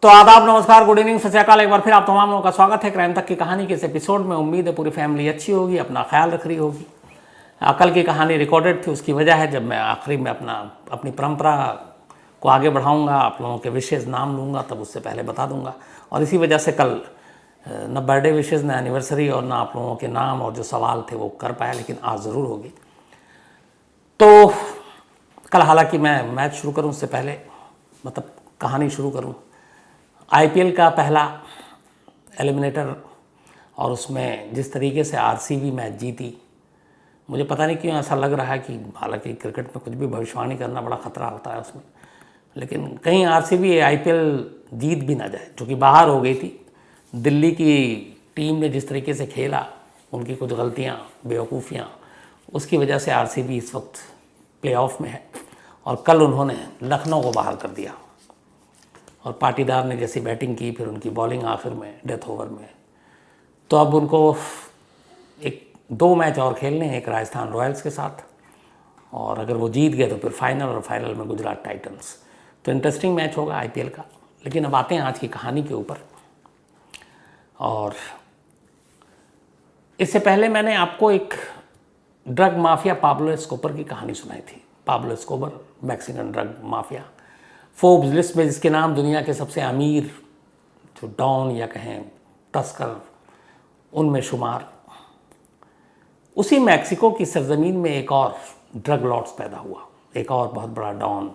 तो आदाब, नमस्कार, गुड इवनिंग, सत श्री अकाल। एक बार फिर आप तमाम लोगों का स्वागत है क्राइम तक की कहानी के इस एपिसोड में। उम्मीद है पूरी फैमिली अच्छी होगी, अपना ख्याल रख रही होगी। कल की कहानी रिकॉर्डेड थी, उसकी वजह है जब मैं आखिरी में अपनी परंपरा को आगे बढ़ाऊंगा, आप लोगों के विशेष नाम लूँगा, तब उससे पहले बता दूंगा। और इसी वजह से कल न बर्थडे विशेष, न एनिवर्सरी और न आप लोगों के नाम और जो सवाल थे वो कर पाया, लेकिन आज ज़रूर होगी। तो कल हालांकि मैं मैच शुरू करूं उससे पहले, मतलब कहानी शुरू करूं, आईपीएल का पहला एलिमिनेटर और उसमें जिस तरीके से आरसीबी मैच जीती, मुझे पता नहीं क्यों ऐसा लग रहा है कि हालांकि क्रिकेट में कुछ भी भविष्यवाणी करना बड़ा ख़तरा होता है उसमें, लेकिन कहीं आरसीबी आईपीएल जीत भी ना जाए, जो कि बाहर हो गई थी। दिल्ली की टीम ने जिस तरीके से खेला, उनकी कुछ गलतियाँ, बेवकूफ़ियाँ, उसकी वजह से आरसीबी इस वक्त प्लेऑफ में है। और कल उन्होंने लखनऊ को बाहर कर दिया और पाटीदार ने जैसी बैटिंग की, फिर उनकी बॉलिंग आखिर में डेथ ओवर में, तो अब उनको दो मैच और खेलने हैं, एक राजस्थान रॉयल्स के साथ, और अगर वो जीत गए तो फिर फाइनल, और फाइनल में गुजरात टाइटंस। तो इंटरेस्टिंग मैच होगा आईपीएल का। लेकिन अब आते हैं आज की कहानी के ऊपर। और इससे पहले मैंने आपको एक ड्रग माफिया पाब्लो एस्कोबर की कहानी सुनाई थी। Pablo Escobar, Mexican drug mafia, Forbes list में जिसके नाम दुनिया के सबसे अमीर जो डॉन या कहें तस्कर उनमें शुमार, उसी मैक्सिको की सरजमीन में एक और ड्रग लॉर्ड्स पैदा हुआ, एक और बहुत बड़ा डॉन,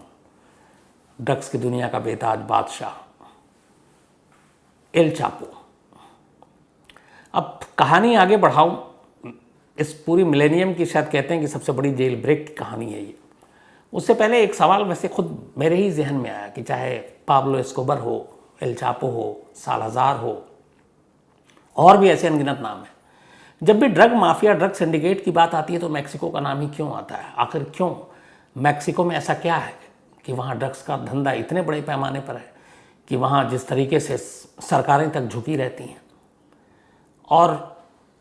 ड्रग्स की दुनिया का बेताज बादशाह, एल चापो। अब कहानी आगे बढ़ाऊं, इस पूरी मिलेनियम की शायद कहते हैं कि सबसे बड़ी जेल ब्रेक की कहानी है ये। उससे पहले एक सवाल वैसे खुद मेरे ही जहन में आया कि चाहे पाब्लो एस्कोबर हो, एल चापो हो, सालाजार हो, और भी ऐसे अनगिनत नाम हैं, जब भी ड्रग माफिया, ड्रग सिंडिकेट की बात आती है तो मैक्सिको का नाम ही क्यों आता है? आखिर क्यों? मैक्सिको में ऐसा क्या है कि वहाँ ड्रग्स का धंधा इतने बड़े पैमाने पर है कि वहाँ जिस तरीके से सरकारें तक झुकी रहती हैं, और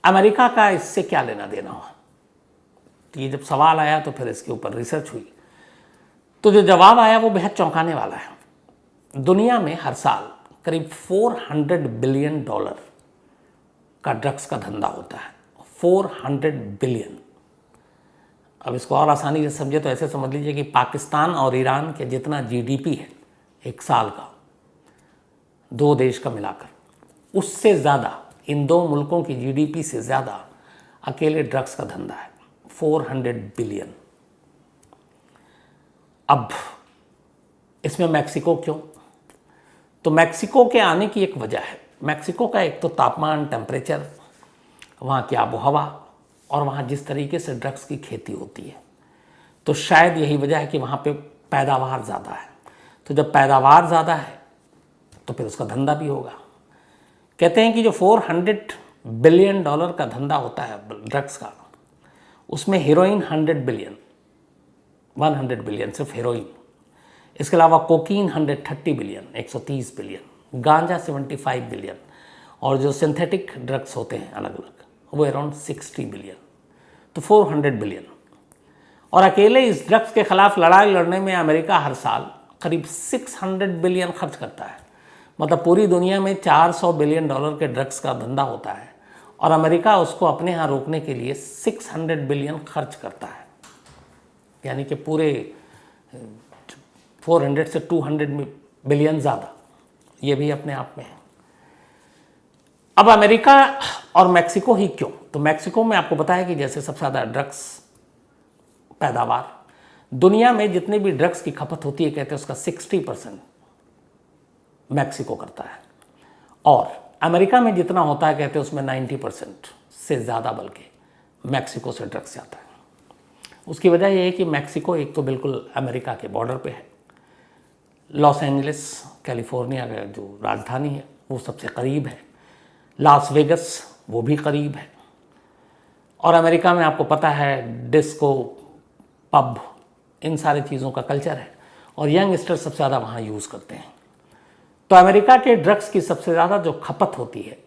अमेरिका का इससे क्या लेना देना हुआ? तो ये जब सवाल आया तो फिर इसके ऊपर रिसर्च हुई, तो जो जवाब आया वो बेहद चौंकाने वाला है। दुनिया में हर साल करीब $400 बिलियन का ड्रग्स का धंधा होता है। 400 बिलियन। अब इसको और आसानी से समझे तो ऐसे समझ लीजिए कि पाकिस्तान और ईरान के जितना जीडीपी है एक साल का, दो देश का मिलाकर, उससे ज़्यादा, इन दो मुल्कों की जीडीपी से ज़्यादा अकेले ड्रग्स का धंधा है। 400 बिलियन। अब इसमें मैक्सिको क्यों? तो मैक्सिको के आने की एक वजह है। मैक्सिको का एक तो तापमान, टेम्परेचर, वहाँ की आबोहवा, और वहाँ जिस तरीके से ड्रग्स की खेती होती है, तो शायद यही वजह है कि वहाँ पे पैदावार ज़्यादा है। तो जब पैदावार ज़्यादा है तो फिर उसका धंधा भी होगा। कहते हैं कि जो $400 बिलियन का धंधा होता है ड्रग्स का, उसमें हीरोइन 100 बिलियन सिर्फ हीरोइन। इसके अलावा कोकीन 130 बिलियन, 130 बिलियन, गांजा 75 बिलियन, और जो सिंथेटिक ड्रग्स होते हैं अलग अलग, वो अराउंड 60 बिलियन। तो 400 बिलियन। और अकेले इस ड्रग्स के खिलाफ लड़ाई लड़ने में अमेरिका हर साल करीब 600 बिलियन खर्च करता है। मतलब पूरी दुनिया में $400 बिलियन के ड्रग्स का धंधा होता है, और अमेरिका उसको अपने यहाँ रोकने के लिए 600 बिलियन खर्च करता है। यानी कि पूरे 400 से 200 बिलियन ज़्यादा, ये भी अपने आप में है। अब अमेरिका और मैक्सिको ही क्यों? तो मैक्सिको में आपको पता है कि जैसे सबसे ज़्यादा ड्रग्स पैदावार, दुनिया में जितने भी ड्रग्स की खपत होती है, कहते हैं उसका 60% मैक्सिको करता है, और अमेरिका में जितना होता है कहते हैं उसमें 90% से ज़्यादा बल्कि मैक्सिको से ड्रग्स जाता है। उसकी वजह यह है कि मैक्सिको एक तो बिल्कुल अमेरिका के बॉर्डर पे है। लॉस एंजलिस, कैलिफोर्निया का जो राजधानी है, वो सबसे करीब है। लास वेगस, वो भी करीब है। और अमेरिका में आपको पता है डिस्को, पब, इन सारी चीज़ों का कल्चर है, और यंगस्टर सबसे ज़्यादा वहाँ यूज़ करते हैं। तो अमेरिका के ड्रग्स की सबसे ज़्यादा जो खपत होती है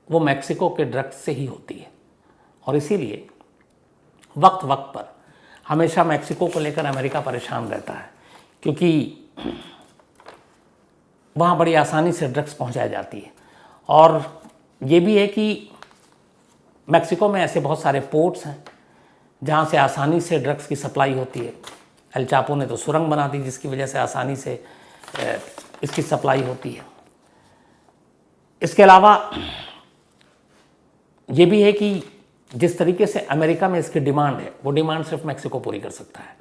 वो मैक्सिको के ड्रग्स से ही होती है। और इसीलिए वक्त वक्त पर हमेशा मैक्सिको को लेकर अमेरिका परेशान रहता है, क्योंकि वहाँ बड़ी आसानी से ड्रग्स पहुँचाई जाती है। और ये भी है कि मैक्सिको में ऐसे बहुत सारे पोर्ट्स हैं जहाँ से आसानी से ड्रग्स की सप्लाई होती है। एल चापो ने तो सुरंग बना दी जिसकी वजह से आसानी से इसकी सप्लाई होती है। इसके अलावा ये भी है कि जिस तरीके से अमेरिका में इसकी डिमांड है वो डिमांड सिर्फ मैक्सिको पूरी कर सकता है।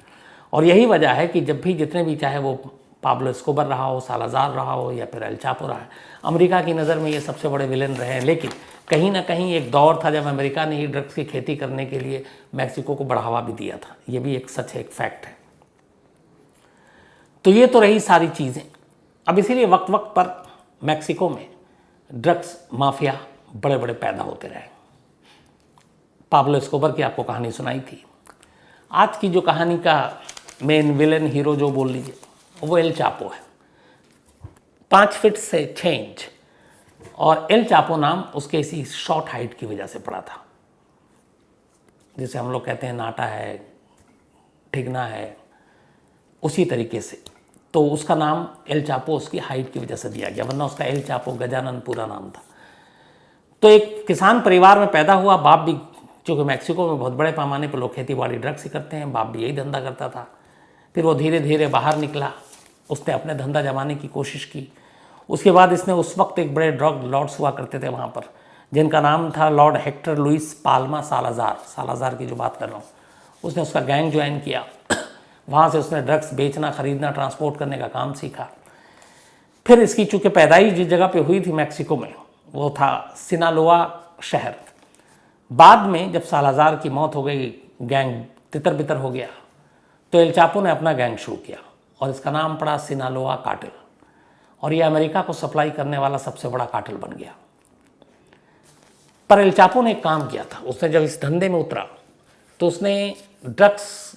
और यही वजह है कि जब भी जितने भी, चाहे वो पाब्लो एस्कोबर रहा हो, सालाजार रहा हो या फिर एल चापो रहा है, अमेरिका की नज़र में ये सबसे बड़े विलेन रहे हैं। लेकिन कहीं ना कहीं एक दौर था जब अमेरिका ने ही ड्रग्स की खेती करने के लिए मैक्सिको को बढ़ावा भी दिया था। ये भी एक सच है, एक फैक्ट है। तो ये तो रही सारी चीज़ें। अब इसीलिए वक्त वक्त पर मैक्सिको में ड्रग्स माफिया बड़े बड़े पैदा होते रहे। पाब्लो एस्कोबर की आपको कहानी सुनाई थी। आज की जो कहानी का मेन विलेन हीरो जो बोल लीजिए वो एल चापो है। 5 फीट से 6 इंच, और एल चापो नाम उसके इसी शॉर्ट हाइट की वजह से पड़ा था। जैसे हम लोग कहते हैं नाटा है, ठिगना है, उसी तरीके से तो उसका नाम एल चापो उसकी हाइट की वजह से दिया गया, वरना उसका एल चापो गजानन पूरा नाम था। तो एक किसान परिवार में पैदा हुआ। बाप भी, चूँकि मैक्सिको में बहुत बड़े पैमाने पर लोग खेती बाड़ी ड्रग्स ही करते हैं, बाप भी यही धंधा करता था। फिर वो धीरे धीरे बाहर निकला, उसने अपने धंधा जमाने की कोशिश की। उसके बाद इसने, उस वक्त एक बड़े ड्रग लॉर्ड्स हुआ करते थे वहाँ पर, जिनका नाम था Lord Hector Luis Palma Salazar की जो बात कर रहा हूँ। उसने उसका गैंग ज्वाइन किया। वहाँ से उसने ड्रग्स बेचना, ख़रीदना, ट्रांसपोर्ट करने का काम सीखा। फिर इसकी चूँकि पैदाइश जिस जगह पे हुई थी मैक्सिको में, वो था सिनालोआ शहर। बाद में जब सालाजार की मौत हो गई, गैंग तितर बितर हो गया, तो एल चापो ने अपना गैंग शुरू किया और इसका नाम पड़ा सिनालोआ कार्टेल। और ये अमेरिका को सप्लाई करने वाला सबसे बड़ा कार्टेल बन गया। पर एल चापो ने एक काम किया था। उसने जब इस धंधे में उतरा तो उसने ड्रग्स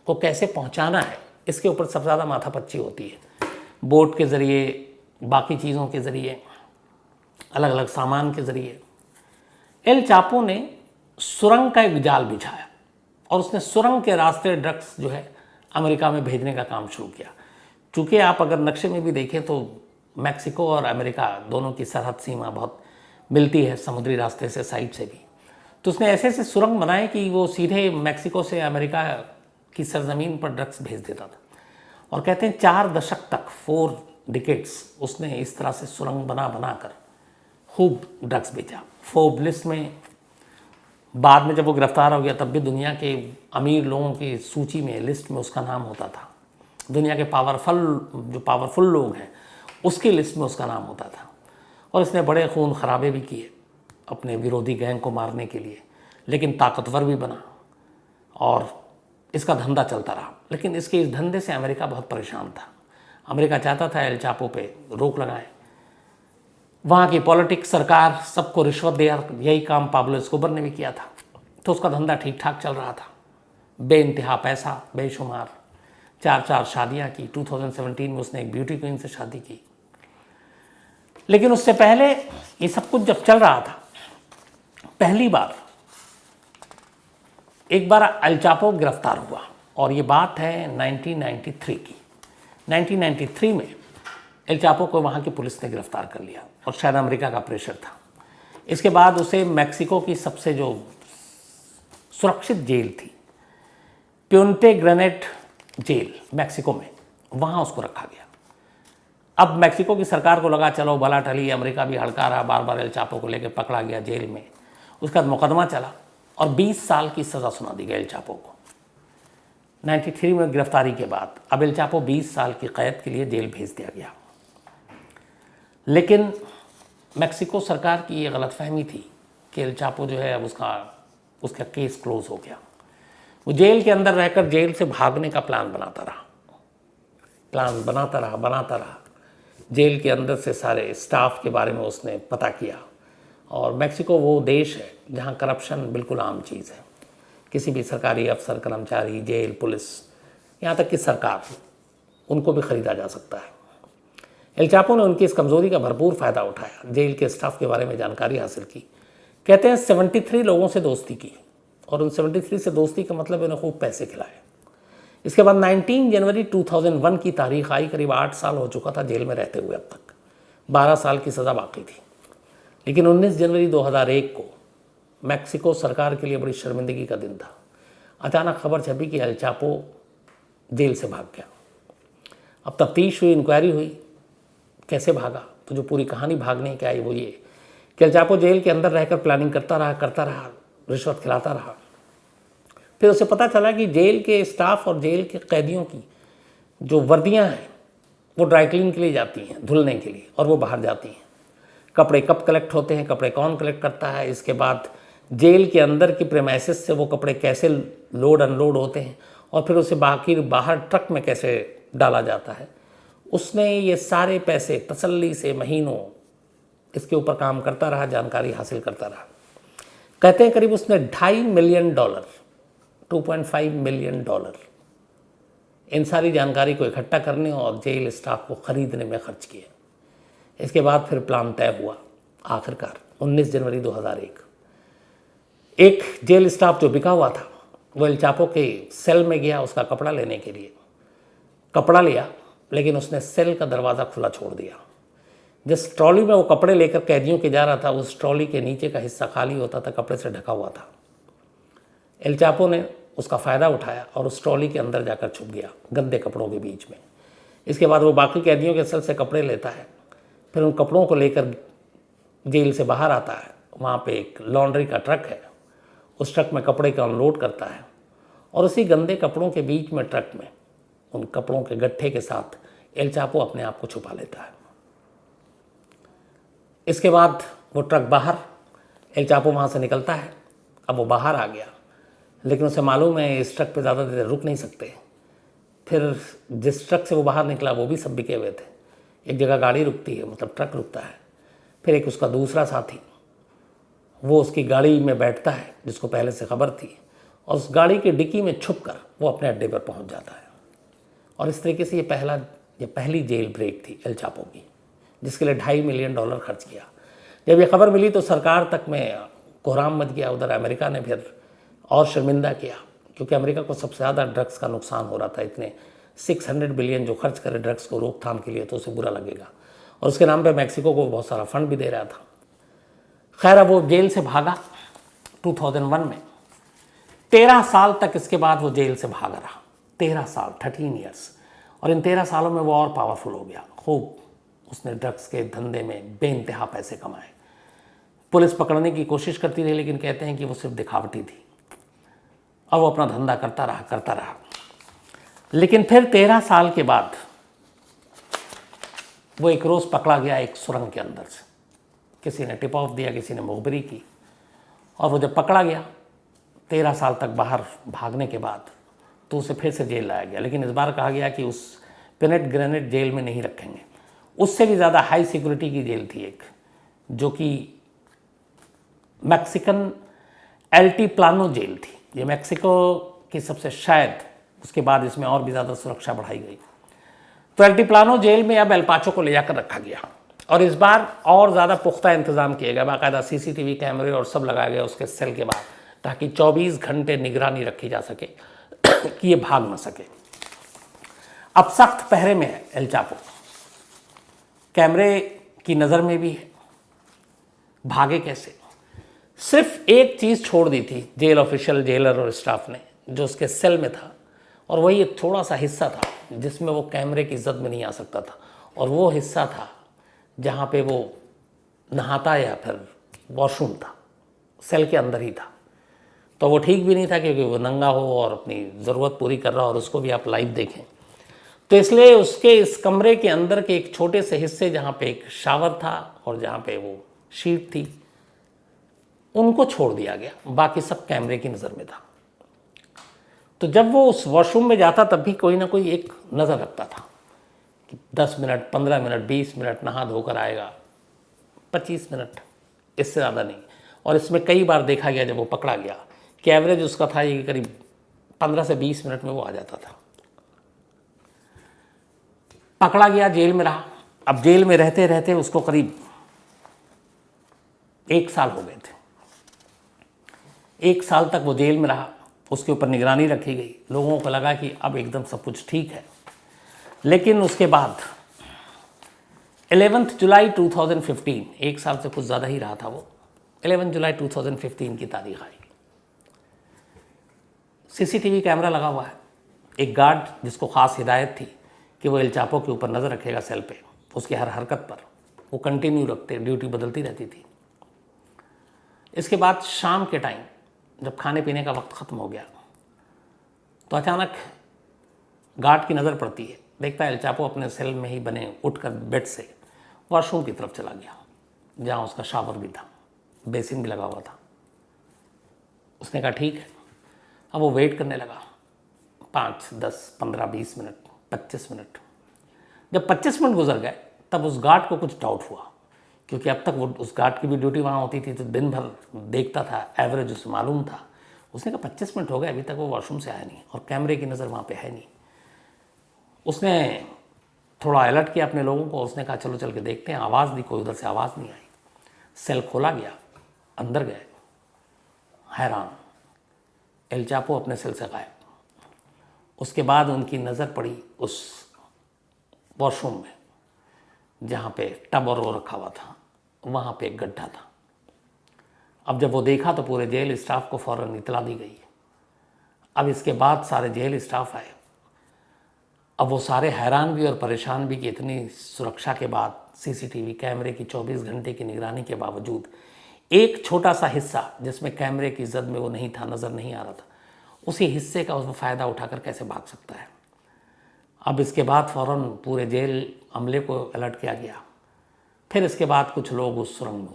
को कैसे पहुंचाना है इसके ऊपर सबसे ज़्यादा माथापच्ची होती है। बोट के ज़रिए, बाकी चीज़ों के ज़रिए, अलग अलग सामान के ज़रिए। एल चापो ने सुरंग का एक जाल बिछाया और उसने सुरंग के रास्ते ड्रग्स जो है अमेरिका में भेजने का काम शुरू किया। चूँकि आप अगर नक्शे में भी देखें तो मैक्सिको और अमेरिका दोनों की सरहद सीमा बहुत मिलती है, समुद्री रास्ते से, साइड से भी। तो उसने ऐसे ऐसे सुरंग बनाए कि वो सीधे मैक्सिको से अमेरिका की सरजमीन पर ड्रग्स भेज देता था। और कहते हैं 4 दशक तक, 4 डिकेड्स, उसने इस तरह से सुरंग बना कर खूब ड्रग्स बेचा। फोर्ब्स लिस्ट में, बाद में जब वो गिरफ्तार हो गया तब भी दुनिया के अमीर लोगों की सूची में, लिस्ट में उसका नाम होता था। दुनिया के पावरफुल लोग हैं उसकी लिस्ट में उसका नाम होता था। और इसने बड़े खून खराबे भी किए अपने विरोधी गैंग को मारने के लिए, लेकिन ताकतवर भी बना और इसका धंधा चलता रहा। लेकिन इसके इस धंधे से अमेरिका बहुत परेशान था। अमेरिका चाहता था एल चापो पे रोक लगाए। वहाँ की पॉलिटिक्स, सरकार सबको रिश्वत दे, यही काम पाब्लो एस्कोबर ने भी किया था। तो उसका धंधा ठीक ठाक चल रहा था, बेइंतहा पैसा, बेशुमार, 4 शादियाँ की। 2017 में उसने एक ब्यूटी क्वीन से शादी की। लेकिन उससे पहले ये सब कुछ जब चल रहा था, पहली बार एक बार एल चापो गिरफ्तार हुआ और ये बात है 1993 की। 1993 में एल चापो को वहाँ की पुलिस ने गिरफ्तार कर लिया और शायद अमेरिका का प्रेशर था। इसके बाद उसे मैक्सिको की सबसे जो सुरक्षित जेल थी, प्यूंटे ग्रेनेड जेल मैक्सिको में, वहाँ उसको रखा गया। अब मैक्सिको की सरकार को लगा चलो भला टली, अमेरिका भी हड़का रहा, बार बार एल चापो को लेकर पकड़ा गया जेल में। उसका मुकदमा चला और 20 साल की सज़ा सुना दी गई एल चापो को। 93 में गिरफ्तारी के बाद अब एल चापो 20 साल की कैद के लिए जेल भेज दिया गया। लेकिन मैक्सिको सरकार की ये गलतफहमी थी कि एल चापो जो है अब उसका केस क्लोज हो गया। वो जेल के अंदर रहकर जेल से भागने का प्लान बनाता रहा। जेल के अंदर से सारे स्टाफ के बारे में उसने पता किया। और मैक्सिको वो देश है जहाँ करप्शन बिल्कुल आम चीज़ है। किसी भी सरकारी अफसर, कर्मचारी, जेल, पुलिस, यहाँ तक कि सरकार, उनको भी ख़रीदा जा सकता है। एल चापो ने उनकी इस कमज़ोरी का भरपूर फ़ायदा उठाया, जेल के स्टाफ के बारे में जानकारी हासिल की। कहते हैं 73 लोगों से दोस्ती की, और उन 73 से दोस्ती का मतलब उन्हें खूब पैसे खिलाए। इसके बाद 19 जनवरी 2001 की तारीख आई, करीब 8 साल हो चुका था जेल में रहते हुए अब तक। 12 साल की सज़ा बाकी थी। लेकिन 19 जनवरी 2001 को मैक्सिको सरकार के लिए बड़ी शर्मिंदगी का दिन था। अचानक खबर छपी कि एल चापो जेल से भाग गया। अब तफ्तीश हुई, इंक्वायरी हुई, कैसे भागा। तो जो पूरी कहानी भागने की आई वो ये कि एल चापो जेल के अंदर रहकर प्लानिंग करता रहा, रिश्वत खिलाता रहा। फिर उसे पता चला कि जेल के स्टाफ और जेल के कैदियों की जो वर्दियां हैं वो ड्राई क्लीन के लिए जाती हैं, धुलने के लिए, और वो बाहर जाती हैं। कपड़े कब कलेक्ट होते हैं, कपड़े कौन कलेक्ट करता है, इसके बाद जेल के अंदर की प्रेमाइसिस से वो कपड़े कैसे लोड अनलोड होते हैं और फिर उसे बाहर ट्रक में कैसे डाला जाता है। उसने ये सारे पैसे तसल्ली से महीनों इसके ऊपर काम करता रहा, जानकारी हासिल करता रहा। कहते हैं करीब उसने $2.5 मिलियन, $2.5 मिलियन इन सारी जानकारी को इकट्ठा करने और जेल स्टाफ को खरीदने में खर्च किए। इसके बाद फिर प्लान तय हुआ। आखिरकार 19 जनवरी 2001 एक जेल स्टाफ जो बिका हुआ था वो एल चापो के सेल में गया उसका कपड़ा लेने के लिए। कपड़ा लिया, लेकिन उसने सेल का दरवाज़ा खुला छोड़ दिया। जिस ट्रॉली में वो कपड़े लेकर कैदियों के जा रहा था, उस ट्रॉली के नीचे का हिस्सा खाली होता था, कपड़े से ढका हुआ था। एल चापो ने उसका फ़ायदा उठाया और उस ट्रॉली के अंदर जाकर छुप गया, गंदे कपड़ों के बीच में। इसके बाद वो बाकी कैदियों के सेल से कपड़े लेता है, फिर उन कपड़ों को लेकर जेल से बाहर आता है। वहाँ पे एक लॉन्ड्री का ट्रक है, उस ट्रक में कपड़े का अनलोड करता है और उसी गंदे कपड़ों के बीच में ट्रक में उन कपड़ों के गट्ठे के साथ एल चापो अपने आप को छुपा लेता है। इसके बाद वो ट्रक बाहर, एल चापो वहाँ से निकलता है। अब वो बाहर आ गया, लेकिन उसे मालूम है इस ट्रक पे ज़्यादा देर रुक नहीं सकते। फिर जिस ट्रक से वो बाहर निकला वो भी सब बिके हुए थे। एक जगह गाड़ी रुकती है, मतलब ट्रक रुकता है। फिर एक उसका दूसरा साथी वो उसकी गाड़ी में बैठता है जिसको पहले से खबर थी, और उस गाड़ी की डिक्की में छुपकर वो अपने अड्डे पर पहुंच जाता है। और इस तरीके से ये पहली जेल ब्रेक थी एल चापो की, जिसके लिए $2.5 मिलियन खर्च किया। जब ये खबर मिली तो सरकार तक में कोहराम मच गया। उधर अमेरिका ने फिर और शर्मिंदा किया, क्योंकि अमेरिका को सबसे ज़्यादा ड्रग्स का नुकसान हो रहा था। इतने 600 बिलियन जो खर्च करे ड्रग्स को रोकथाम के लिए तो उसे बुरा लगेगा, और उसके नाम पे मैक्सिको को बहुत सारा फंड भी दे रहा था। खैर, अब वो जेल से भागा 2001 में। 13 साल तक इसके बाद वो जेल से भागा रहा। 13 साल, 13 ईयर्स। और इन 13 सालों में वो और पावरफुल हो गया। खूब उसने ड्रग्स के धंधे में बेइंतहा पैसे कमाए। पुलिस पकड़ने की कोशिश करती रही, लेकिन कहते हैं कि वो सिर्फ दिखावटी थी, और वो अपना धंधा करता रहा। लेकिन फिर 13 साल के बाद वो एक रोज़ पकड़ा गया एक सुरंग के अंदर से। किसी ने टिप ऑफ दिया, किसी ने मुखबिरी की, और वो जब पकड़ा गया 13 साल तक बाहर भागने के बाद, तो उसे फिर से जेल लाया गया। लेकिन इस बार कहा गया कि उस पिनेट ग्रेनेड जेल में नहीं रखेंगे। उससे भी ज़्यादा हाई सिक्योरिटी की जेल थी एक, जो कि मैक्सिकन एल्टीप्लानो जेल थी। ये मैक्सिको की सबसे, शायद उसके बाद इसमें और भी ज़्यादा सुरक्षा बढ़ाई गई। तो एल्टीप्लानो जेल में अब एल चापो को ले जाकर रखा गया, और इस बार और ज़्यादा पुख्ता इंतज़ाम किए गए। बाकायदा CCTV कैमरे और सब लगाए गए उसके सेल के बाहर, ताकि 24 घंटे निगरानी रखी जा सके कि ये भाग ना सके। अब सख्त पहरे में है एल चापो, कैमरे की नज़र में भी है। भागे कैसे? सिर्फ एक चीज़ छोड़ दी थी जेल ऑफिशियल, जेलर और स्टाफ ने, जो उसके सेल में था, और वही एक थोड़ा सा हिस्सा था जिसमें वो कैमरे की जद में नहीं आ सकता था। और वो हिस्सा था जहाँ पे वो नहाता या फिर वॉशरूम था, सेल के अंदर ही था। तो वो ठीक भी नहीं था, क्योंकि वो नंगा हो और अपनी ज़रूरत पूरी कर रहा हो, और उसको भी आप लाइव देखें। तो इसलिए उसके इस कमरे के अंदर के एक छोटे से हिस्से जहाँ पे एक शावर था और जहाँ पे वो शीट थी, उनको छोड़ दिया गया। बाकी सब कैमरे की नज़र में था। तो जब वो उस वॉशरूम में जाता तब भी कोई ना कोई एक नज़र रखता था कि 10 मिनट, 15 मिनट, 20 मिनट नहा धोकर आएगा, 25 मिनट, इससे ज़्यादा नहीं। और इसमें कई बार देखा गया जब वो पकड़ा गया कि एवरेज उसका था ये करीब 15 से 20 मिनट में वो आ जाता था। पकड़ा गया, जेल में रहा। अब जेल में रहते रहते उसको करीब 1 साल हो गए थे। 1 साल तक वो जेल में रहा, उसके ऊपर निगरानी रखी गई। लोगों को लगा कि अब एकदम सब कुछ ठीक है। लेकिन उसके बाद 11 जुलाई 2015, एक साल से कुछ ज़्यादा ही रहा था वो। 11 जुलाई 2015 की तारीख आई। सीसीटीवी कैमरा लगा हुआ है। एक गार्ड जिसको ख़ास हिदायत थी कि वो एल चापो के ऊपर नज़र रखेगा सेल पे, उसकी हर हरकत पर, वो कंटिन्यू रखते, ड्यूटी बदलती रहती थी। इसके बाद शाम के टाइम जब खाने पीने का वक्त ख़त्म हो गया तो अचानक गार्ड की नज़र पड़ती है, देखता है एल चापो अपने सेल में ही बने उठकर बेड से वॉशरूम की तरफ चला गया, जहाँ उसका शावर भी था, बेसिन भी लगा हुआ था। उसने कहा ठीक है। अब वो वेट करने लगा 5, 10, 15, 20 मिनट, 25 मिनट। जब 25 मिनट गुजर गए तब उस गार्ड को कुछ डाउट हुआ, क्योंकि अब तक वो उस गार्ड की भी ड्यूटी वहाँ होती थी तो दिन भर देखता था, एवरेज उसे मालूम था। उसने कहा 25 मिनट हो गए, अभी तक वो वॉशरूम से आया नहीं और कैमरे की नज़र वहाँ पे है नहीं। उसने थोड़ा अलर्ट किया अपने लोगों को। उसने कहा चलो चल के देखते हैं। आवाज़ दी, कोई उधर से आवाज़ नहीं आई। सेल खोला गया, अंदर गए, हैरान, एल चापो अपने सेल से गायब। उसके बाद उनकी नज़र पड़ी उस वॉशरूम में जहाँ पे टब और वो रखा हुआ था, वहाँ पे एक गड्ढा था। अब जब वो देखा तो पूरे जेल स्टाफ को फ़ौरन इतला दी गई। अब इसके बाद सारे जेल स्टाफ आए। अब वो सारे हैरान भी और परेशान भी कि इतनी सुरक्षा के बाद, सीसीटीवी कैमरे की 24 घंटे की निगरानी के बावजूद एक छोटा सा हिस्सा जिसमें कैमरे की जद में वो नहीं था, नज़र नहीं आ रहा था, उसी हिस्से का उसको फ़ायदा उठाकर कैसे भाग सकता है। अब इसके बाद फ़ौरन पूरे जेल अमले को अलर्ट किया गया। फिर इसके बाद कुछ लोग उस सुरंग में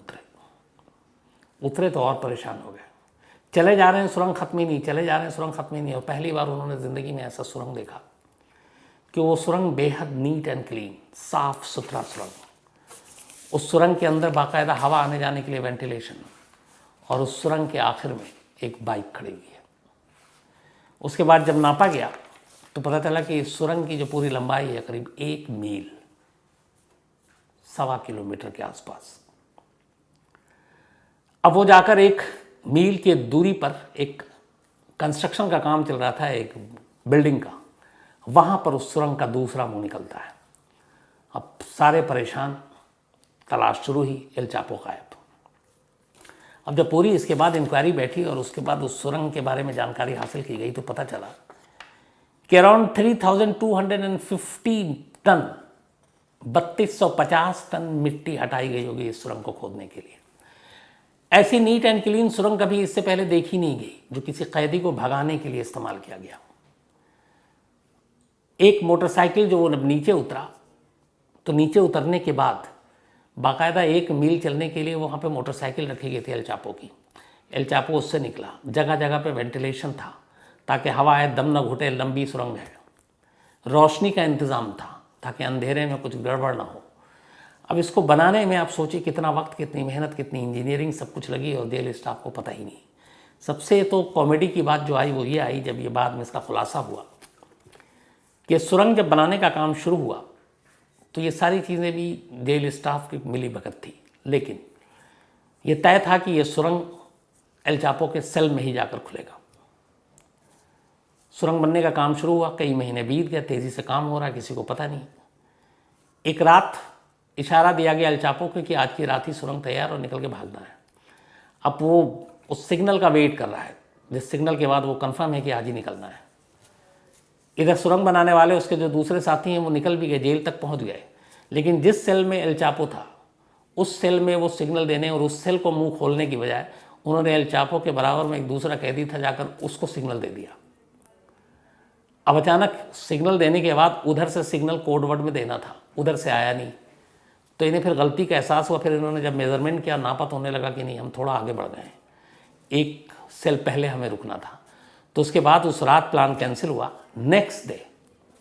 उतरे तो और परेशान हो गए। चले जा रहे हैं, सुरंग ख़त्म ही नहीं, चले जा रहे हैं, सुरंग ख़त्म ही नहीं। और पहली बार उन्होंने ज़िंदगी में ऐसा सुरंग देखा कि वो सुरंग बेहद नीट एंड क्लीन, साफ़ सुथरा सुरंग। उस सुरंग के अंदर बाकायदा हवा आने जाने के लिए वेंटिलेशन, और उस सुरंग के आखिर में एक बाइक खड़ी हुई है। उसके बाद जब नापा गया तो पता चला कि इस सुरंग की जो पूरी लंबाई है करीब 1 मील, 1.25 किलोमीटर के आसपास। अब वो जाकर 1 मील की दूरी पर एक कंस्ट्रक्शन का काम चल रहा था, एक बिल्डिंग का, वहाँ पर उस सुरंग का दूसरा मुंह निकलता है। अब सारे परेशान, तलाश शुरू ही, एल चापो गायब। अब जब पूरी इसके बाद इंक्वायरी बैठी और उसके बाद उस सुरंग के बारे में जानकारी हासिल की गई तो पता चला कि अराउंड 3250 टन, 3250 टन मिट्टी हटाई गई होगी इस सुरंग को खोदने के लिए। ऐसी नीट एंड क्लीन सुरंग कभी इससे पहले देखी नहीं गई जो किसी कैदी को भगाने के लिए इस्तेमाल किया गया। एक मोटरसाइकिल जो वो नीचे उतरा तो नीचे उतरने के बाद बाकायदा 1 मील चलने के लिए वहाँ पे मोटरसाइकिल रखी गई थी एल चापो की। एल चापो उससे निकला। जगह जगह पे वेंटिलेशन था ताकि हवा आए, दम न घुटे, लंबी सुरंग है। रोशनी का इंतज़ाम था ताकि अंधेरे में कुछ गड़बड़ ना हो। अब इसको बनाने में आप सोचिए कितना वक्त, कितनी मेहनत, कितनी इंजीनियरिंग सब कुछ लगी और जेल स्टाफ को पता ही नहीं। सबसे तो कॉमेडी की बात जो आई वो ये आई जब ये बाद में इसका खुलासा हुआ कि सुरंग जब बनाने का काम शुरू हुआ तो ये सारी चीज़ें भी जेल स्टाफ की मिली भगत थी, लेकिन ये तय था कि ये सुरंग एल चापो के सेल में ही जाकर खुलेगा। सुरंग बनने का काम शुरू हुआ, कई महीने बीत गए, तेज़ी से काम हो रहा है, किसी को पता नहीं। एक रात इशारा दिया गया एल चापो को कि आज की रात ही सुरंग तैयार और निकल के भागना है। अब वो उस सिग्नल का वेट कर रहा है, जिस सिग्नल के बाद वो कंफर्म है कि आज ही निकलना है। इधर सुरंग बनाने वाले उसके जो दूसरे साथी हैं वो निकल भी गए, जेल तक पहुंच गए, लेकिन जिस सेल में एल चापो था उस सेल में वो सिग्नल देने और उस सेल को मुंह खोलने की बजाय उन्होंने एल चापो के बराबर में एक दूसरा कैदी था, जाकर उसको सिग्नल दे दिया। अब अचानक सिग्नल देने के बाद उधर से सिग्नल कोड वर्ड में देना था, उधर से आया नहीं, तो इन्हें फिर गलती का एहसास हुआ। फिर इन्होंने जब मेज़रमेंट किया, नापा, तो होने लगा कि नहीं, हम थोड़ा आगे बढ़ गए हैं, 1 सेल पहले हमें रुकना था। तो उसके बाद उस रात प्लान कैंसिल हुआ। नेक्स्ट डे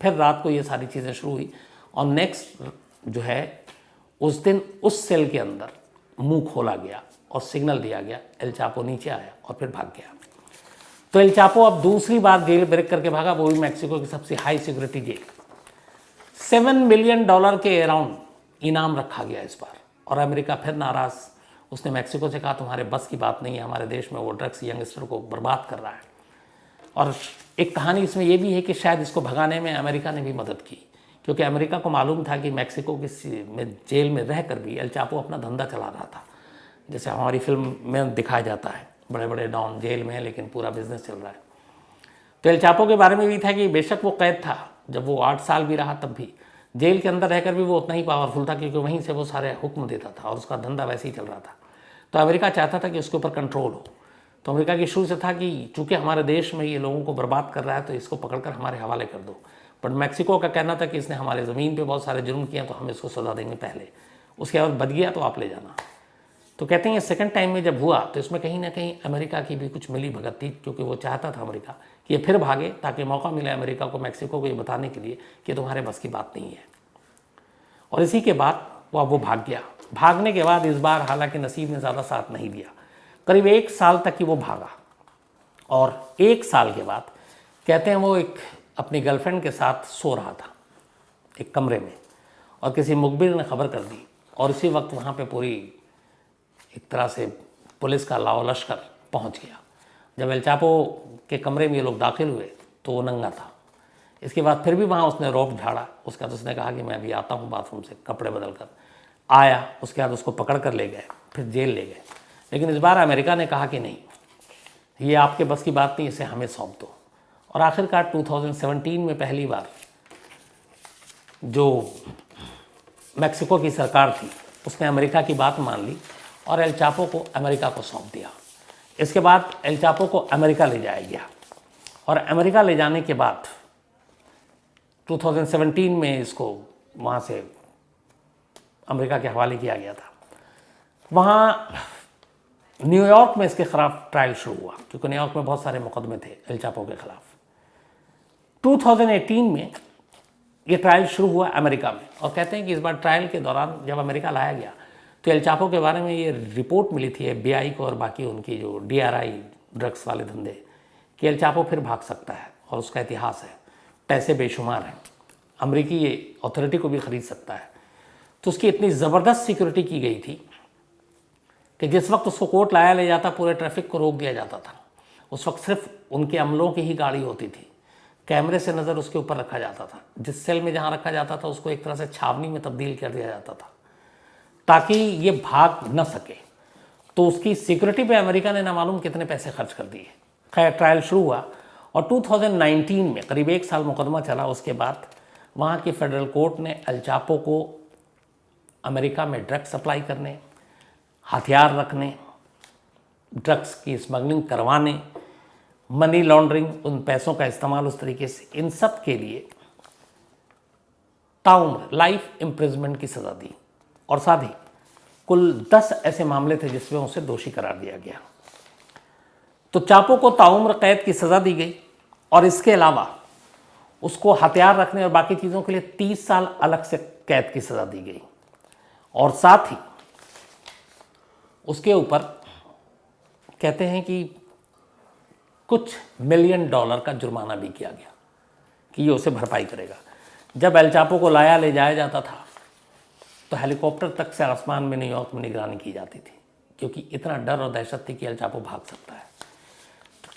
फिर रात को ये सारी चीज़ें शुरू हुई और नेक्स्ट जो है उस दिन उस सेल के अंदर मुंह खोला गया और सिग्नल दिया गया। एल चापो नीचे आया और फिर भाग गया। तो एल चापो अब दूसरी बार जेल ब्रेक करके भागा, वो भी मैक्सिको की सबसे हाई सिक्योरिटी जेल। $7 मिलियन के अराउंड इनाम रखा गया इस बार। और अमेरिका फिर नाराज़, उसने मैक्सिको से कहा तुम्हारे बस की बात नहीं है, हमारे देश में वो ड्रग्स यंगस्टर को बर्बाद कर रहा है। और एक कहानी इसमें यह भी है कि शायद इसको भगाने में अमेरिका ने भी मदद की, क्योंकि अमेरिका को मालूम था कि मैक्सिको की में जेल में रह कर भी एल चापो अपना धंधा चला रहा था। जैसे हमारी फिल्म में दिखाया जाता है, बड़े बड़े डॉन जेल में हैं लेकिन पूरा बिजनेस चल रहा है। तो एल चापो के बारे में भी था कि बेशक वो कैद था, जब वो 8 साल भी रहा तब भी जेल के अंदर रहकर भी वो उतना ही पावरफुल था, क्योंकि वहीं से वो सारे हुक्म देता था और उसका धंधा वैसे ही चल रहा था। तो अमेरिका चाहता था कि उसके ऊपर कंट्रोल हो। तो अमेरिका की शुरू से था कि चूंकि हमारे देश में ये लोगों को बर्बाद कर रहा है तो इसको पकड़कर हमारे हवाले कर दो। बट मैक्सिको का कहना था कि इसने हमारे ज़मीन पे बहुत सारे जुर्म किए तो हम इसको सज़ा देंगे पहले, उसके बाद बच गया तो आप ले जाना। तो कहते हैं सेकंड टाइम में जब हुआ तो इसमें कहीं ना कहीं अमेरिका की भी कुछ मिली भगत थी, क्योंकि वो चाहता था अमेरिका कि ये फिर भागे, ताकि मौका मिले अमेरिका को मैक्सिको को ये बताने के लिए कि तुम्हारे बस की बात नहीं है। और इसी के बाद वो भाग गया। भागने के बाद इस बार हालांकि नसीब ने ज़्यादा साथ नहीं दिया, करीब 1 साल तक ही वो भागा। और 1 साल के बाद कहते हैं वो एक अपनी गर्लफ्रेंड के साथ सो रहा था एक कमरे में, और किसी मुखबिर ने खबर कर दी, और इसी वक्त वहाँ पे पूरी एक तरह से पुलिस का लाओ लश्कर पहुँच गया। जब एल चापो के कमरे में ये लोग दाखिल हुए तो वो नंगा था। इसके बाद फिर भी वहाँ उसने रोप झाड़ा। उसके बाद उसने कहा कि मैं अभी आता हूँ बाथरूम से, कपड़े बदल कर आया। उसके बाद उसको पकड़ कर ले गए, फिर जेल ले गए। लेकिन इस बार अमेरिका ने कहा कि नहीं, ये आपके बस की बात नहीं, इसे हमें सौंप दो। और आखिरकार 2017 में पहली बार जो मैक्सिको की सरकार थी उसने अमेरिका की बात मान ली और एल चापो को अमेरिका को सौंप दिया। इसके बाद एल चापो को अमेरिका ले जाया गया, और अमेरिका ले जाने के बाद 2017 में इसको वहाँ से अमेरिका के हवाले किया गया था। वहाँ न्यूयॉर्क में इसके खिलाफ ट्रायल शुरू हुआ, क्योंकि न्यूयॉर्क में बहुत सारे मुकदमे थे एल चापो के खिलाफ। 2018 में ये ट्रायल शुरू हुआ अमेरिका में, और कहते हैं कि इस बार ट्रायल के दौरान जब अमेरिका लाया गया तो एल चापो के बारे में ये रिपोर्ट मिली थी FBI को और बाकी उनकी जो DRI ड्रग्स वाले धंधे, कि एल चापो फिर भाग सकता है और उसका इतिहास है, पैसे बेशुमार हैं, अमेरिकी अथॉरिटी को भी ख़रीद सकता है। तो उसकी इतनी ज़बरदस्त सिक्योरिटी की गई थी कि जिस वक्त उसको कोर्ट लाया ले जाता पूरे ट्रैफिक को रोक दिया जाता था। उस वक्त सिर्फ उनके अमलों की ही गाड़ी होती थी, कैमरे से नज़र उसके ऊपर रखा जाता था। जिस सेल में जहाँ रखा जाता था उसको एक तरह से छावनी में तब्दील कर दिया जाता था ताकि ये भाग न सके। तो उसकी सिक्योरिटी पे अमेरिका ने ना मालूम कितने पैसे खर्च कर दिए। खैर ट्रायल शुरू हुआ और 2019 में करीब 1 साल मुकदमा चला। उसके बाद वहाँ की फेडरल कोर्ट ने एल चापो को अमेरिका में ड्रग्स सप्लाई करने, हथियार रखने, ड्रग्स की स्मगलिंग करवाने, मनी लॉन्ड्रिंग, उन पैसों का इस्तेमाल उस तरीके से, इन सब के लिए ताउम्र लाइफ इम्प्रिजमेंट की सज़ा दी। और साथ ही कुल 10 ऐसे मामले थे जिसमें उसे दोषी करार दिया गया। तो चापो को ताउम्र कैद की सज़ा दी गई, और इसके अलावा उसको हथियार रखने और बाकी चीज़ों के लिए 30 साल अलग से कैद की सज़ा दी गई। और साथ ही उसके ऊपर कहते हैं कि कुछ $1 मिलियन का जुर्माना भी किया गया कि ये उसे भरपाई करेगा। जब एल चापो को लाया ले जाया जाता था तो हेलीकॉप्टर तक से आसमान में न्यूयॉर्क में निगरानी की जाती थी, क्योंकि इतना डर और दहशत थी कि एल चापो भाग सकता है।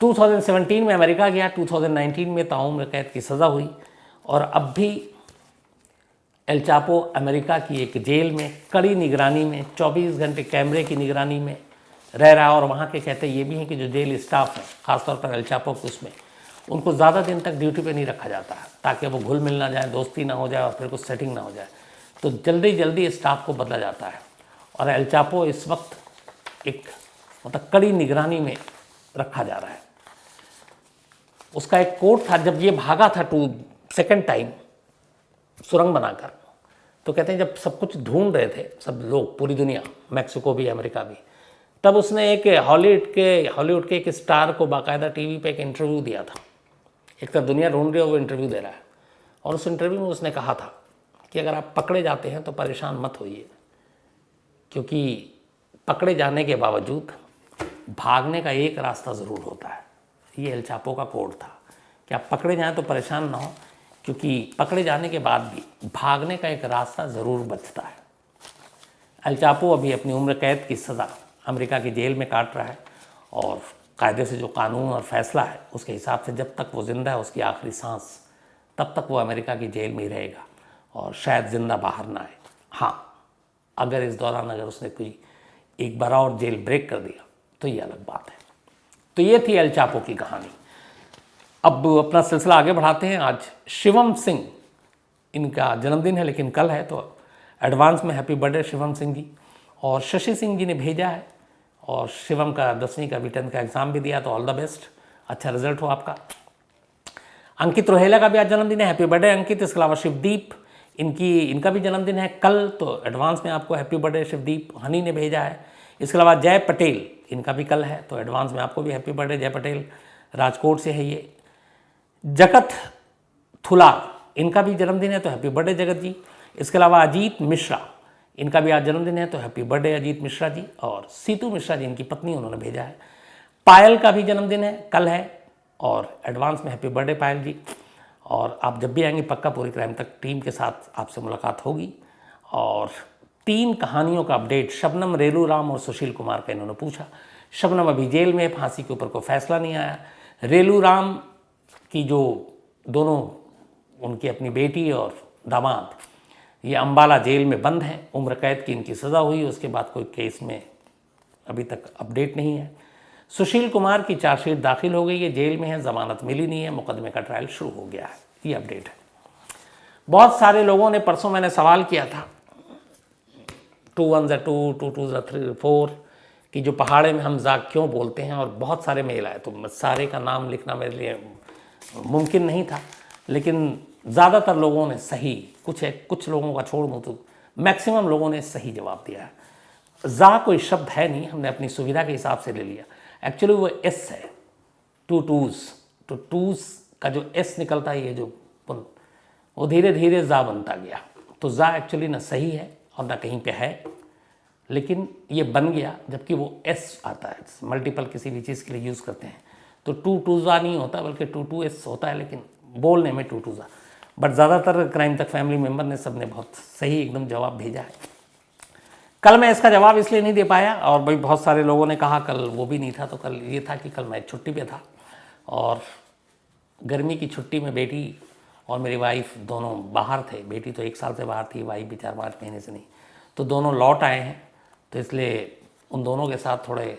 2017 में अमेरिका गया, 2019 में ताउम्र कैद की सज़ा हुई, और अब भी एल चापो अमेरिका की एक जेल में कड़ी निगरानी में 24 घंटे कैमरे की निगरानी में रह रहा है। और वहाँ के कहते ये भी हैं कि जो जेल स्टाफ है, ख़ासतौर पर एल चापो के उसमें, उनको ज़्यादा दिन तक ड्यूटी पे नहीं रखा जाता है ताकि वो घुल मिल ना जाए, दोस्ती ना हो जाए और फिर कुछ सेटिंग ना हो जाए। तो जल्दी जल्दी स्टाफ को बदला जाता है। और एल चापो इस वक्त एक मतलब कड़ी निगरानी में रखा जा रहा है। उसका एक कोर्ट था जब ये भागा था सेकंड टाइम सुरंग बनाकर, तो कहते हैं जब सब कुछ ढूंढ रहे थे सब लोग, पूरी दुनिया, मैक्सिको भी अमेरिका भी, तब उसने एक हॉलीवुड के एक स्टार को बाकायदा टीवी पे एक इंटरव्यू दिया था। एक तरफ दुनिया ढूंढ रही है, वो इंटरव्यू दे रहा है, और उस इंटरव्यू में उसने कहा था कि अगर आप पकड़े जाते हैं तो परेशान मत होइए, क्योंकि पकड़े जाने के बावजूद भागने का एक रास्ता ज़रूर होता है। ये एल चापो का कोड था कि आप पकड़े जाएं तो परेशान ना हो, क्योंकि पकड़े जाने के बाद भी भागने का एक रास्ता ज़रूर बचता है। एल चापो अभी अपनी उम्र कैद की सज़ा अमेरिका की जेल में काट रहा है, और कायदे से जो कानून और फैसला है उसके हिसाब से जब तक वो ज़िंदा है, उसकी आखिरी सांस, तब तक वो अमेरिका की जेल में ही रहेगा। और शायद जिंदा बाहर ना आए। हाँ, अगर इस दौरान अगर उसने कोई एक बार और जेल ब्रेक कर दिया तो ये अलग बात है। तो ये थी एल चापो की कहानी। अब अपना सिलसिला आगे बढ़ाते हैं। आज शिवम सिंह, इनका जन्मदिन है लेकिन कल है, तो एडवांस में हैप्पी बर्थडे शिवम सिंह जी। और शशि सिंह जी ने भेजा है, और शिवम का 10वीं का भी 10th का एग्ज़ाम भी दिया, तो ऑल द बेस्ट, अच्छा रिजल्ट हो आपका। अंकित रोहेला का भी आज जन्मदिन है, हैप्पी बर्थडे अंकित। इसके अलावा शिवदीप, इनका भी जन्मदिन है कल, तो एडवांस में आपको हैप्पी बर्थडे शिवदीप, हनी ने भेजा है। इसके अलावा जय पटेल, इनका भी कल है, तो एडवांस में आपको भी हैप्पी बर्थडे जय पटेल, राजकोट से है ये। जगत थुलार, इनका भी जन्मदिन है, तो हैप्पी बर्थडे जगत जी। इसके अलावा अजीत मिश्रा, इनका भी आज जन्मदिन है, तो हैप्पी बर्थडे अजीत मिश्रा जी। और सीतू मिश्रा जी, इनकी पत्नी, उन्होंने भेजा है। पायल का भी जन्मदिन है, कल है, और एडवांस में हैप्पी बर्थडे पायल जी। और आप जब भी आएंगे पक्का पूरी क्राइम तक टीम के साथ आपसे मुलाकात होगी। और 3 कहानियों का अपडेट, शबनम, रेलू राम और सुशील कुमार का इन्होंने पूछा। शबनम अभी जेल में, फांसी के ऊपर कोई फैसला नहीं आया। रेलू राम की जो दोनों, उनकी अपनी बेटी और दामाद, ये अम्बाला जेल में बंद हैं। उम्र कैद की इनकी सज़ा हुई, उसके बाद कोई केस में अभी तक अपडेट नहीं है। सुशील कुमार की चार्जशीट दाखिल हो गई है, जेल में है, जमानत मिली नहीं है, मुकदमे का ट्रायल शुरू हो गया है, ये अपडेट है। बहुत सारे लोगों ने, परसों मैंने सवाल किया था 2 1 2 2 2 3 4 कि जो पहाड़े में हम जाग क्यों बोलते हैं, और बहुत सारे मेल आए, तो सारे का नाम लिखना मेरे लिए मुमकिन नहीं था, लेकिन ज़्यादातर लोगों ने सही, कुछ लोगों का छोड़ दूँ तो मैक्सिमम लोगों ने सही जवाब दिया है। जा कोई शब्द है नहीं, हमने अपनी सुविधा के हिसाब से ले लिया। एक्चुअली वो एस है, 2 2s, तो 2s का जो एस निकलता है, ये जो वो धीरे धीरे जा बनता गया। तो जा एक्चुअली ना सही है और ना कहीं पे है, लेकिन ये बन गया, जबकि वो एस आता है, मल्टीपल किसी भी चीज़ के लिए यूज़ करते हैं, तो 2 2 जा नहीं होता, बल्कि 2 2 एस होता है, लेकिन बोलने में 2 2 जा। बट ज़्यादातर क्राइम तक फैमिली मेम्बर ने, सबने बहुत सही एकदम जवाब भेजा है। कल मैं इसका जवाब इसलिए नहीं दे पाया, और भाई बहुत सारे लोगों ने कहा कल वो भी नहीं था, तो कल ये था कि कल मैं छुट्टी पे था, और गर्मी की छुट्टी में बेटी और मेरी वाइफ दोनों बाहर थे। बेटी तो 1 साल से बाहर थी, वाइफ भी 4-5 महीने से नहीं, तो दोनों लौट आए हैं, तो इसलिए उन दोनों के साथ थोड़े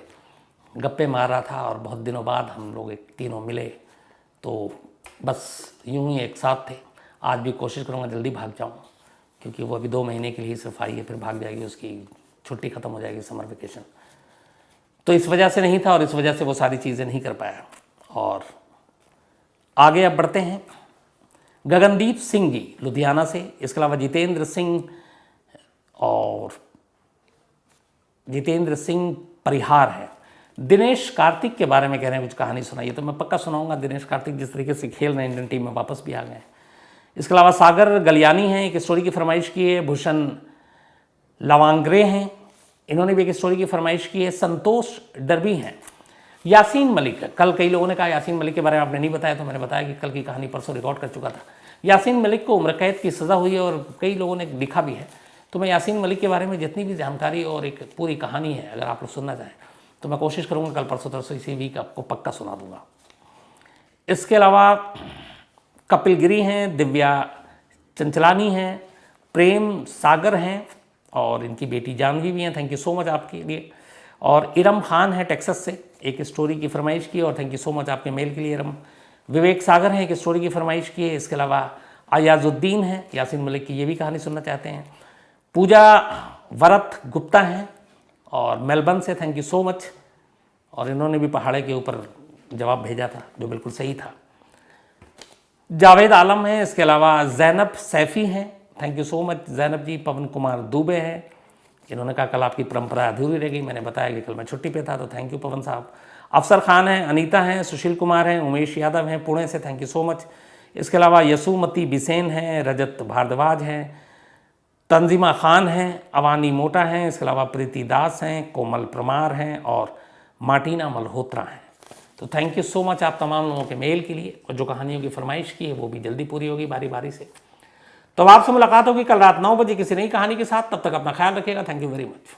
गप्पे मार रहा था, और बहुत दिनों बाद हम लोग तीनों मिले, तो बस यूं ही एक साथ थे। आज भी कोशिश करूँगा जल्दी भाग जाऊँ, क्योंकि वो अभी 2 महीने के लिए सिर्फ आई है, फिर भाग जाएगी, उसकी छुट्टी ख़त्म हो जाएगी, समर वेकेशन। तो इस वजह से नहीं था, और इस वजह से वो सारी चीज़ें नहीं कर पाया। और आगे अब बढ़ते हैं। गगनदीप सिंह जी लुधियाना से, इसके अलावा जितेंद्र सिंह परिहार है। दिनेश कार्तिक के बारे में कह रहे हैं कुछ कहानी सुनाइए, तो मैं पक्का सुनाऊंगा। दिनेश कार्तिक जिस तरीके से खेल रहे हैं इंडियन टीम में, वापस भी आ गए हैं। इसके अलावा सागर गलियानी हैं, एक स्टोरी की फरमाइश की है। भूषण लवांगरे हैं, इन्होंने भी एक स्टोरी की फरमाइश की है। संतोष डरबी हैं। यासीन मलिक, कल कई लोगों ने कहा यासीन मलिक के बारे में आपने नहीं बताया, तो मैंने बताया कि कल की कहानी परसों रिकॉर्ड कर चुका था। यासीन मलिक को उम्र कैद की सज़ा हुई है, और कई लोगों ने लिखा भी है, तो मैं यासीन मलिक के बारे में जितनी भी जानकारी और एक पूरी कहानी है, अगर आप लोग सुनना चाहें, तो मैं कोशिश करूँगा कल परसों तरसों इसी वीक आपको पक्का सुना दूँगा। इसके अलावा कपिल गिरी हैं, दिव्या चंचलानी हैं, प्रेम सागर हैं, और इनकी बेटी जानवी भी हैं। थैंक यू सो मच आपके लिए। और इरम खान है टेक्सास से, एक स्टोरी की फरमाइश की, और थैंक यू सो मच आपके मेल के लिए इरम। विवेक सागर हैं, एक स्टोरी की फरमाइश की है। इसके अलावा अयाजुद्दीन हैं, यासीन मलिक की ये भी कहानी सुनना चाहते हैं। पूजा वरत गुप्ता हैं, और मेलबर्न से, थैंक यू सो मच। और इन्होंने भी पहाड़े के ऊपर जवाब भेजा था, जो बिल्कुल सही था। जावेद आलम हैं, इसके अलावा जैनब सैफ़ी हैं, thank you so much Zainab ji. Pawan Kumar Dubey हैं, इन्होंने कहा कल आपकी परंपरा अधूरी रह गई, मैंने बताया कि कल मैं छुट्टी पे था, तो थैंक यू पवन साहब। अफसर खान हैं, अनीता हैं, सुशील कुमार हैं, उमेश यादव हैं पुणे से, थैंक यू सो मच। इसके अलावा यसुमती बिसेन हैं, रजत भारद्वाज हैं, तंजिमा खान हैं, अवानी मोटा हैं, इसके अलावा प्रीति दास हैं, कोमल परमार हैं, और मार्टिना मल्होत्रा हैं। तो थैंक यू सो मच आप तमाम लोगों के मेल के लिए, और जो कहानियों की फरमाइश की है वो भी जल्दी पूरी होगी बारी बारी से। तो आपसे मुलाकात होगी कल रात 9 बजे किसी नई कहानी के साथ। तब तक अपना ख्याल रखिएगा। Thank you very much.